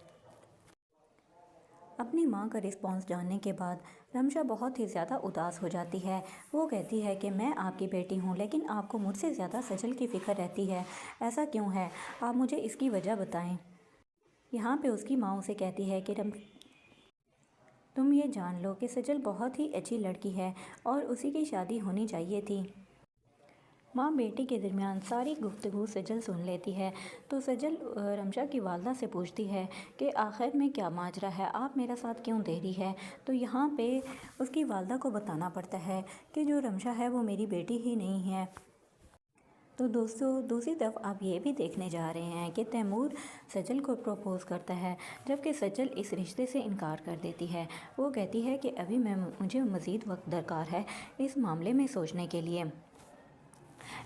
अपनी माँ का रिस्पॉन्स जानने के बाद रमशा बहुत ही ज़्यादा उदास हो जाती है। वो कहती है कि मैं आपकी बेटी हूँ, लेकिन आपको मुझसे ज़्यादा सजल की फ़िक्र रहती है। ऐसा क्यों है? आप मुझे इसकी वजह बताएं। यहाँ पे उसकी माँ उसे कहती है कि तुम ये जान लो कि सजल बहुत ही अच्छी लड़की है और उसी की शादी होनी चाहिए थी। माँ बेटी के दरमियान सारी गुफ्तगू सजल सुन लेती है। तो सजल रमशा की वालदा से पूछती है कि आखिर में क्या माजरा है, आप मेरा साथ क्यों देरी है? तो यहाँ पे उसकी वालदा को बताना पड़ता है कि जो रमशा है वो मेरी बेटी ही नहीं है। तो दोस्तों दूसरी तरफ आप ये भी देखने जा रहे हैं कि तैमूर सजल को प्रपोज़ करता है, जबकि सजल इस रिश्ते से इनकार कर देती है। वो कहती है कि अभी मुझे मज़ीद वक्त दरकार है इस मामले में सोचने के लिए।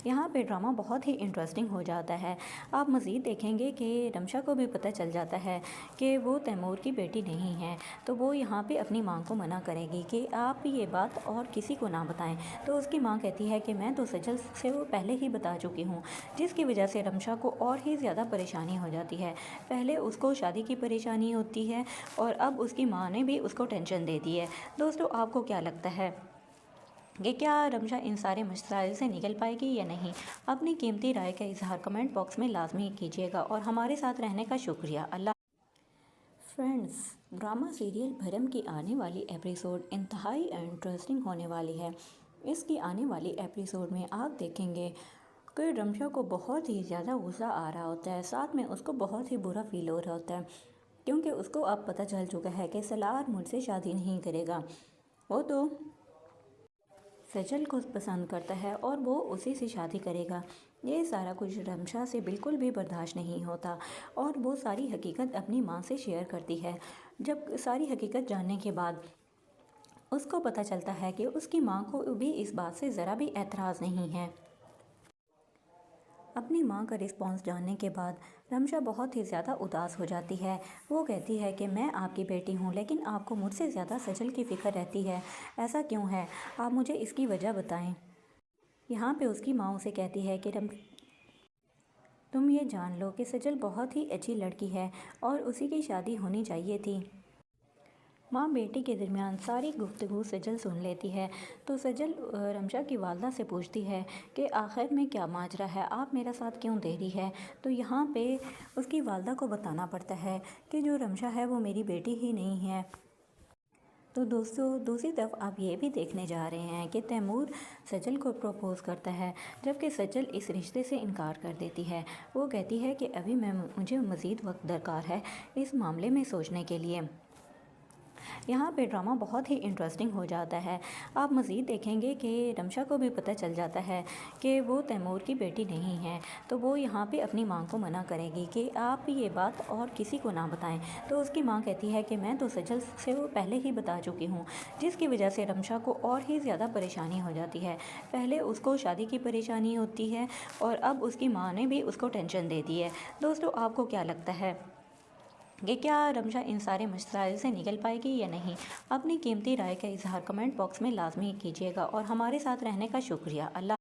यहाँ पे ड्रामा बहुत ही इंटरेस्टिंग हो जाता है। आप मज़ीद देखेंगे कि रमशा को भी पता चल जाता है कि वो तैमूर की बेटी नहीं है, तो वो यहाँ पे अपनी माँ को मना करेगी कि आप ये बात और किसी को ना बताएं। तो उसकी माँ कहती है कि मैं तो सजल से वो पहले ही बता चुकी हूँ, जिसकी वजह से रमशा को और ही ज़्यादा परेशानी हो जाती है। पहले उसको शादी की परेशानी होती है और अब उसकी माँ ने भी उसको टेंशन दे दी है। दोस्तों आपको क्या लगता है कि क्या रमशा इन सारे मसाइल से निकल पाएगी या नहीं? अपनी कीमती राय का इजहार कमेंट बॉक्स में लाजमी कीजिएगा और हमारे साथ रहने का शुक्रिया। अल्लाह। फ्रेंड्स, ड्रामा सीरियल भरम की आने वाली एपिसोड इंतहाई इंटरेस्टिंग होने वाली है। इसकी आने वाली एपिसोड में आप देखेंगे कि रमशा को बहुत ही ज़्यादा गुस्सा आ रहा होता है, साथ में उसको बहुत ही बुरा फील हो रहा होता है, क्योंकि उसको अब पता चल चुका है कि सलार मुझसे शादी नहीं करेगा। वो तो सजल को पसंद करता है और वो उसी से शादी करेगा। ये सारा कुछ रमशा से बिल्कुल भी बर्दाश्त नहीं होता और वो सारी हकीकत अपनी माँ से शेयर करती है। जब सारी हकीकत जानने के बाद उसको पता चलता है कि उसकी माँ को भी इस बात से ज़रा भी एतराज़ नहीं है। अपनी माँ का रिस्पॉन्स जानने के बाद रमशा बहुत ही ज़्यादा उदास हो जाती है। वो कहती है कि मैं आपकी बेटी हूँ, लेकिन आपको मुझसे ज़्यादा सजल की फ़िक्र रहती है। ऐसा क्यों है? आप मुझे इसकी वजह बताएं। यहाँ पे उसकी माँ उसे कहती है कि तुम ये जान लो कि सजल बहुत ही अच्छी लड़की है और उसी की शादी होनी चाहिए थी। माँ बेटी के दरमियान सारी गुफ्तगू सजल सुन लेती है। तो सजल रमशा की वालदा से पूछती है कि आखिर में क्या माजरा है, आप मेरा साथ क्यों देरी है? तो यहाँ पे उसकी वालदा को बताना पड़ता है कि जो रमशा है वो मेरी बेटी ही नहीं है। तो दोस्तों दूसरी तरफ आप ये भी देखने जा रहे हैं कि तैमूर सजल को प्रपोज़ करता है, जबकि सजल इस रिश्ते से इनकार कर देती है। वो कहती है कि अभी मुझे मज़ीद वक्त दरकार है इस मामले में सोचने के लिए। यहाँ पे ड्रामा बहुत ही इंटरेस्टिंग हो जाता है। आप मज़ीद देखेंगे कि रमशा को भी पता चल जाता है कि वो तैमूर की बेटी नहीं है, तो वो यहाँ पे अपनी माँ को मना करेगी कि आप ये बात और किसी को ना बताएं। तो उसकी माँ कहती है कि मैं तो सजल से वो पहले ही बता चुकी हूँ, जिसकी वजह से रमशा को और ही ज़्यादा परेशानी हो जाती है। पहले उसको शादी की परेशानी होती है और अब उसकी माँ ने भी उसको टेंशन दे दी है। दोस्तों आपको क्या लगता है कि क्या रमशा इन सारे मसाइल से निकल पाएगी या नहीं। अपनी कीमती राय का इजहार कमेंट बॉक्स में लाजमी कीजिएगा और हमारे साथ रहने का शुक्रिया। अल्लाह।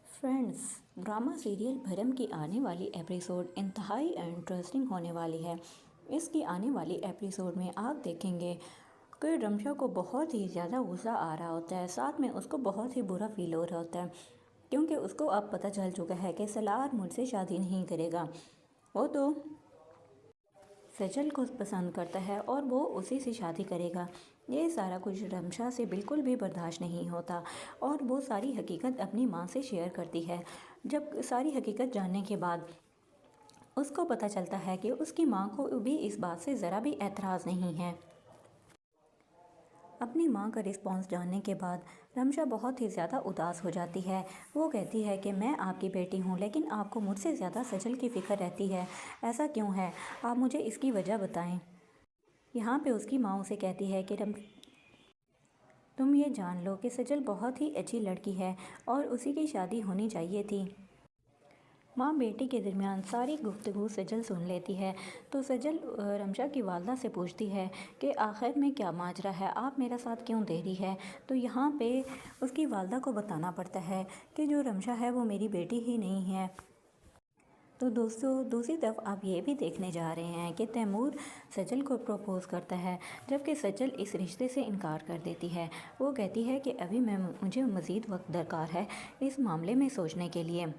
फ्रेंड्स, ड्रामा सीरियल भरम की आने वाली एपिसोड इंतहाई इंटरेस्टिंग होने वाली है। इसकी आने वाली एपिसोड में आप देखेंगे कि रमशा को बहुत ही ज़्यादा गुस्सा आ रहा होता है, साथ में उसको बहुत ही बुरा फील हो रहा होता है, क्योंकि उसको अब पता चल चुका है कि सलार मुझसे शादी नहीं करेगा। वो तो सजल को पसंद करता है और वो उसी से शादी करेगा। ये सारा कुछ रमशा से बिल्कुल भी बर्दाश्त नहीं होता और वो सारी हकीकत अपनी माँ से शेयर करती है। जब सारी हकीकत जानने के बाद उसको पता चलता है कि उसकी माँ को भी इस बात से ज़रा भी एतराज़ नहीं है। अपनी माँ का रिस्पॉन्स जानने के बाद रमशा बहुत ही ज़्यादा उदास हो जाती है। वो कहती है कि मैं आपकी बेटी हूँ, लेकिन आपको मुझसे ज़्यादा सजल की फ़िक्र रहती है। ऐसा क्यों है? आप मुझे इसकी वजह बताएं। यहाँ पे उसकी माँ उसे कहती है कि तुम ये जान लो कि सजल बहुत ही अच्छी लड़की है और उसी की शादी होनी चाहिए थी। माँ बेटी के दरमियान सारी गुफ्तगू सजल सुन लेती है तो सजल रमशा की वालदा से पूछती है कि आखिर में क्या माजरा है, आप मेरा साथ क्यों दे रही है। तो यहाँ पे उसकी वालदा को बताना पड़ता है कि जो रमशा है वो मेरी बेटी ही नहीं है। तो दोस्तों, दूसरी तरफ आप ये भी देखने जा रहे हैं कि तैमूर सजल को प्रपोज़ करता है, जबकि सजल इस रिश्ते से इनकार कर देती है। वो कहती है कि अभी मुझे मज़ीद वक्त दरकार है इस मामले में सोचने के लिए।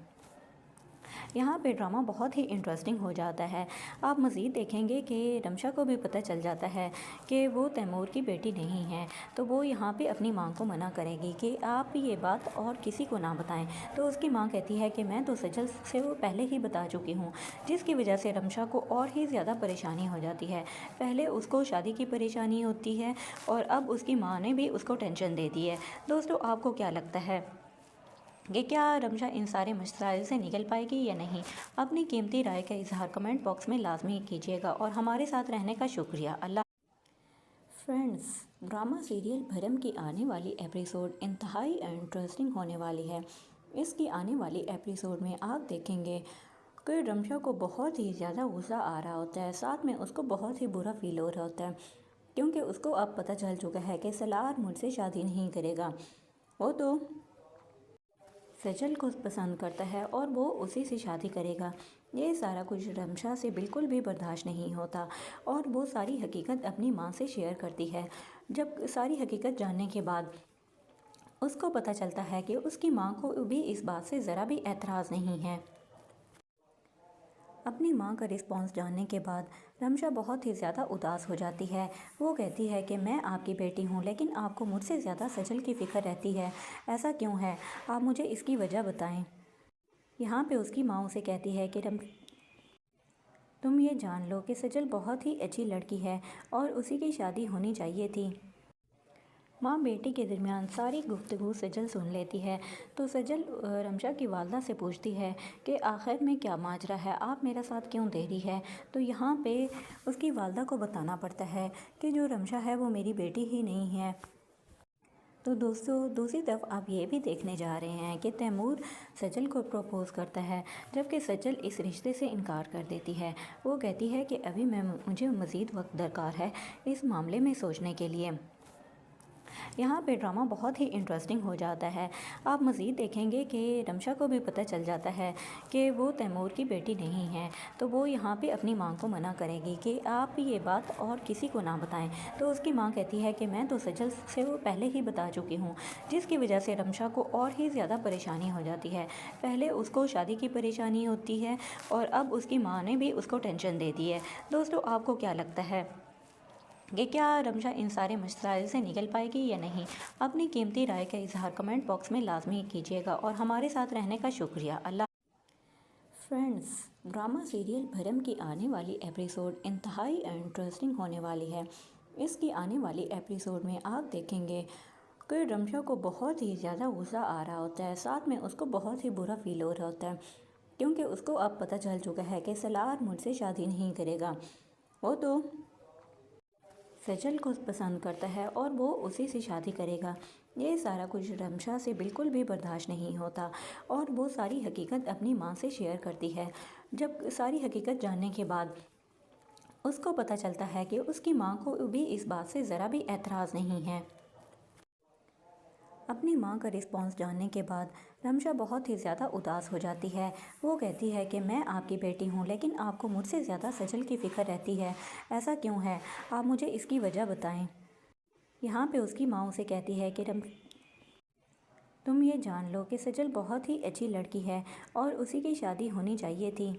यहाँ पे ड्रामा बहुत ही इंटरेस्टिंग हो जाता है। आप मज़ीद देखेंगे कि रमशा को भी पता चल जाता है कि वो तैमूर की बेटी नहीं है, तो वो यहाँ पे अपनी माँ को मना करेगी कि आप ये बात और किसी को ना बताएं। तो उसकी माँ कहती है कि मैं तो सजल से वो पहले ही बता चुकी हूँ, जिसकी वजह से रमशा को और ही ज़्यादा परेशानी हो जाती है। पहले उसको शादी की परेशानी होती है और अब उसकी माँ ने भी उसको टेंशन दे दी है। दोस्तों, आपको क्या लगता है कि क्या रमशा इन सारे मसाइल से निकल पाएगी या नहीं। अपनी कीमती राय का इजहार कमेंट बॉक्स में लाजमी कीजिएगा और हमारे साथ रहने का शुक्रिया। अल्लाह। फ्रेंड्स, ड्रामा सीरियल भरम की आने वाली एपिसोड इंतहाई इंटरेस्टिंग होने वाली है। इसकी आने वाली एपिसोड में आप देखेंगे कि रमशा को बहुत ही ज़्यादा गुस्सा आ रहा होता है, साथ में उसको बहुत ही बुरा फील हो रहा होता है, क्योंकि उसको अब पता चल चुका है कि सलार मुझसे शादी नहीं करेगा। वो तो सजल को पसंद करता है और वो उसी से शादी करेगा। ये सारा कुछ रमशा से बिल्कुल भी बर्दाश्त नहीं होता और वो सारी हकीकत अपनी माँ से शेयर करती है। जब सारी हकीकत जानने के बाद उसको पता चलता है कि उसकी माँ को भी इस बात से ज़रा भी एतराज़ नहीं है। अपनी माँ का रिस्पॉन्स जानने के बाद रमशा बहुत ही ज़्यादा उदास हो जाती है। वो कहती है कि मैं आपकी बेटी हूँ, लेकिन आपको मुझसे ज़्यादा सजल की फ़िक्र रहती है। ऐसा क्यों है? आप मुझे इसकी वजह बताएं। यहाँ पे उसकी माँ उसे कहती है कि तुम ये जान लो कि सजल बहुत ही अच्छी लड़की है और उसी की शादी होनी चाहिए थी। माँ बेटी के दरमियान सारी गुफ्तगू सजल सुन लेती है तो सजल रमशा की वालदा से पूछती है कि आखिर में क्या माजरा है, आप मेरा साथ क्यों दे रही है। तो यहाँ पे उसकी वालदा को बताना पड़ता है कि जो रमशा है वो मेरी बेटी ही नहीं है। तो दोस्तों, दूसरी तरफ आप ये भी देखने जा रहे हैं कि तैमूर सजल को प्रपोज़ करता है, जबकि सजल इस रिश्ते से इनकार कर देती है। वो कहती है कि अभी मुझे मज़ीद वक्त दरकार है इस मामले में सोचने के लिए। यहाँ पे ड्रामा बहुत ही इंटरेस्टिंग हो जाता है। आप मज़ीद देखेंगे कि रमशा को भी पता चल जाता है कि वो तैमूर की बेटी नहीं है, तो वो यहाँ पे अपनी माँ को मना करेगी कि आप ये बात और किसी को ना बताएं। तो उसकी माँ कहती है कि मैं तो सजल से वो पहले ही बता चुकी हूँ, जिसकी वजह से रमशा को और ही ज़्यादा परेशानी हो जाती है। पहले उसको शादी की परेशानी होती है और अब उसकी माँ ने भी उसको टेंशन दे दी है। दोस्तों, आपको क्या लगता है कि क्या रमशा इन सारे मसाइल से निकल पाएगी या नहीं। अपनी कीमती राय का इजहार कमेंट बॉक्स में लाजमी कीजिएगा और हमारे साथ रहने का शुक्रिया। अल्लाह। फ्रेंड्स, ड्रामा सीरियल भरम की आने वाली एपिसोड इंतहाई इंटरेस्टिंग होने वाली है। इसकी आने वाली एपिसोड में आप देखेंगे कि रमशा को बहुत ही ज़्यादा गुस्सा आ रहा होता है, साथ में उसको बहुत ही बुरा फील हो रहा होता है, क्योंकि उसको अब पता चल चुका है कि सलार मुझसे शादी नहीं करेगा। वो तो सजल को पसंद करता है और वो उसी से शादी करेगा। ये सारा कुछ रमशा से बिल्कुल भी बर्दाश्त नहीं होता और वो सारी हकीकत अपनी माँ से शेयर करती है। जब सारी हकीकत जानने के बाद उसको पता चलता है कि उसकी माँ को भी इस बात से ज़रा भी एतराज़ नहीं है। अपनी माँ का रिस्पॉन्स जानने के बाद रमशा बहुत ही ज़्यादा उदास हो जाती है। वो कहती है कि मैं आपकी बेटी हूँ, लेकिन आपको मुझसे ज़्यादा सजल की फ़िक्र रहती है। ऐसा क्यों है? आप मुझे इसकी वजह बताएं। यहाँ पे उसकी माँ उसे कहती है कि तुम ये जान लो कि सजल बहुत ही अच्छी लड़की है और उसी की शादी होनी चाहिए थी।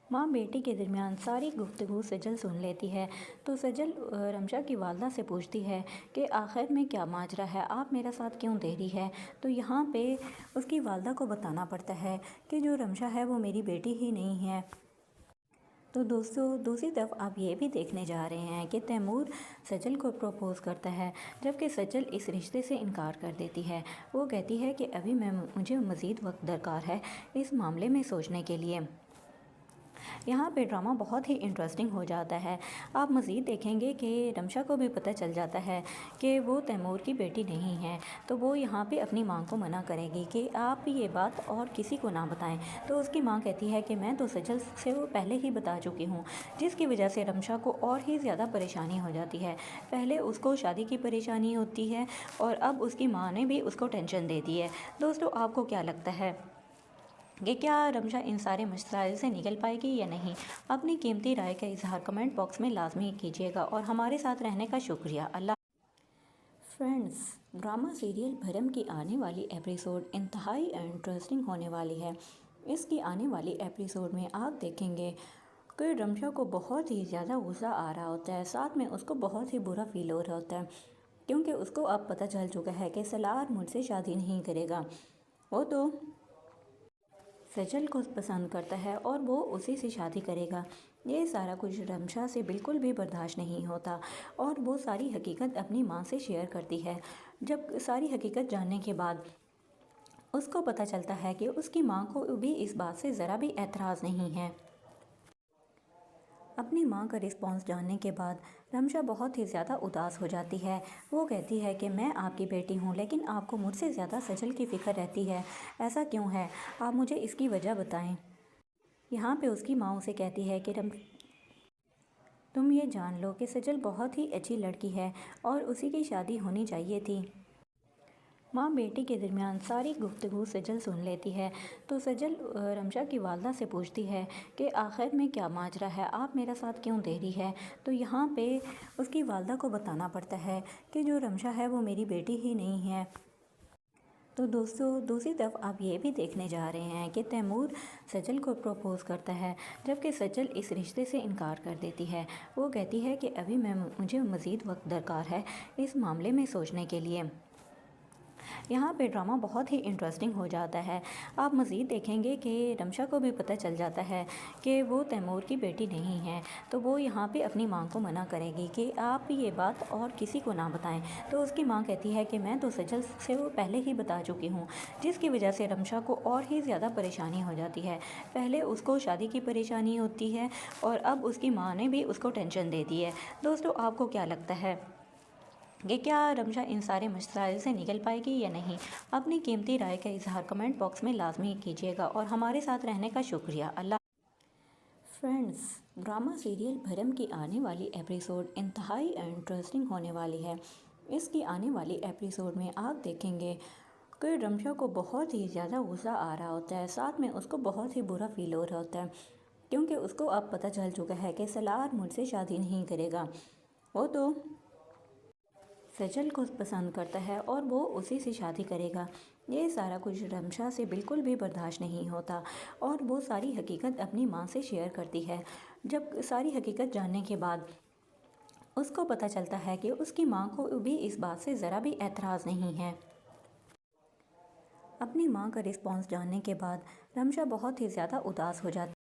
माँ बेटी के दरमियान सारी गुफ्तगू सजल सुन लेती है। तो सजल रमशा की वालदा से पूछती है कि आखिर में क्या माजरा है, आप मेरा साथ क्यों दे रही है। तो यहाँ पे उसकी वालदा को बताना पड़ता है कि जो रमशा है वो मेरी बेटी ही नहीं है। तो दोस्तों, दूसरी तरफ आप ये भी देखने जा रहे हैं कि तैमूर सजल को प्रपोज़ करता है, जबकि सजल इस रिश्ते से इनकार कर देती है। वो कहती है कि अभी मुझे मज़ीद वक्त दरकार है इस मामले में सोचने के लिए। यहाँ पे ड्रामा बहुत ही इंटरेस्टिंग हो जाता है। आप मज़ीद देखेंगे कि रमशा को भी पता चल जाता है कि वो तैमूर की बेटी नहीं है। तो वो यहाँ पे अपनी माँ को मना करेगी कि आप ये बात और किसी को ना बताएं। तो उसकी माँ कहती है कि मैं तो सजल से वो पहले ही बता चुकी हूँ, जिसकी वजह से रमशा को और ही ज़्यादा परेशानी हो जाती है। पहले उसको शादी की परेशानी होती है और अब उसकी माँ ने भी उसको टेंशन दे दी है। दोस्तों, आपको क्या लगता है कि क्या रमशा इन सारे मसाइल से निकल पाएगी या नहीं? अपनी कीमती राय का इजहार कमेंट बॉक्स में लाजमी कीजिएगा और हमारे साथ रहने का शुक्रिया। अल्लाह। फ्रेंड्स, ड्रामा सीरियल भरम की आने वाली एपिसोड इंतहाई इंटरेस्टिंग होने वाली है। इसकी आने वाली एपिसोड में आप देखेंगे कि रमशा को बहुत ही ज़्यादा गुस्सा आ रहा होता है, साथ में उसको बहुत ही बुरा फील हो रहा होता है, क्योंकि उसको अब पता चल चुका है कि सलार मुझसे शादी नहीं करेगा। वो तो सजल को पसंद करता है और वो उसी से शादी करेगा। ये सारा कुछ रमशा से बिल्कुल भी बर्दाश्त नहीं होता और वो सारी हकीकत अपनी माँ से शेयर करती है। जब सारी हकीकत जानने के बाद उसको पता चलता है कि उसकी माँ को भी इस बात से ज़रा भी एतराज़ नहीं है। अपनी माँ का रिस्पॉन्स जानने के बाद रमशा बहुत ही ज़्यादा उदास हो जाती है। वो कहती है कि मैं आपकी बेटी हूँ, लेकिन आपको मुझसे ज़्यादा सजल की फ़िक्र रहती है। ऐसा क्यों है? आप मुझे इसकी वजह बताएं। यहाँ पे उसकी माँ उसे कहती है कि तुम ये जान लो कि सजल बहुत ही अच्छी लड़की है और उसी की शादी होनी चाहिए थी। माँ बेटी के दरमियान सारी गुफ्तगू सजल सुन लेती है। तो सजल रमशा की वालदा से पूछती है कि आखिर में क्या माजरा है, आप मेरा साथ क्यों दे रही है। तो यहाँ पे उसकी वालदा को बताना पड़ता है कि जो रमशा है वो मेरी बेटी ही नहीं है। तो दोस्तों, दूसरी तरफ आप ये भी देखने जा रहे हैं कि तैमूर सजल को प्रपोज़ करता है, जबकि सजल इस रिश्ते से इनकार कर देती है। वो कहती है कि अभी मुझे मज़ीद वक्त दरकार है इस मामले में सोचने के लिए। यहाँ पे ड्रामा बहुत ही इंटरेस्टिंग हो जाता है। आप मज़ीद देखेंगे कि रमशा को भी पता चल जाता है कि वो तैमूर की बेटी नहीं है। तो वो यहाँ पे अपनी माँ को मना करेगी कि आप ये बात और किसी को ना बताएं। तो उसकी माँ कहती है कि मैं तो सजल से वो पहले ही बता चुकी हूँ, जिसकी वजह से रमशा को और ही ज़्यादा परेशानी हो जाती है। पहले उसको शादी की परेशानी होती है और अब उसकी माँ ने भी उसको टेंशन दे दी है। दोस्तों, आपको क्या लगता है कि क्या रमशा इन सारे मसाइल से निकल पाएगी या नहीं? अपनी कीमती राय का इजहार कमेंट बॉक्स में लाजमी कीजिएगा और हमारे साथ रहने का शुक्रिया। अल्लाह। फ्रेंड्स, ड्रामा सीरियल भरम की आने वाली एपिसोड इंतहाई इंटरेस्टिंग होने वाली है। इसकी आने वाली एपिसोड में आप देखेंगे कि रमशा को बहुत ही ज़्यादा गुस्सा आ रहा होता है, साथ में उसको बहुत ही बुरा फील हो रहा होता है, क्योंकि उसको अब पता चल चुका है कि सलार मुझसे शादी नहीं करेगा। वो तो सजल को पसंद करता है और वो उसी से शादी करेगा। ये सारा कुछ रमशा से बिल्कुल भी बर्दाश्त नहीं होता और वो सारी हकीकत अपनी माँ से शेयर करती है। जब सारी हकीकत जानने के बाद उसको पता चलता है कि उसकी माँ को भी इस बात से ज़रा भी एतराज़ नहीं है। अपनी माँ का रिस्पॉन्स जानने के बाद रमशा बहुत ही ज़्यादा उदास हो जाती है।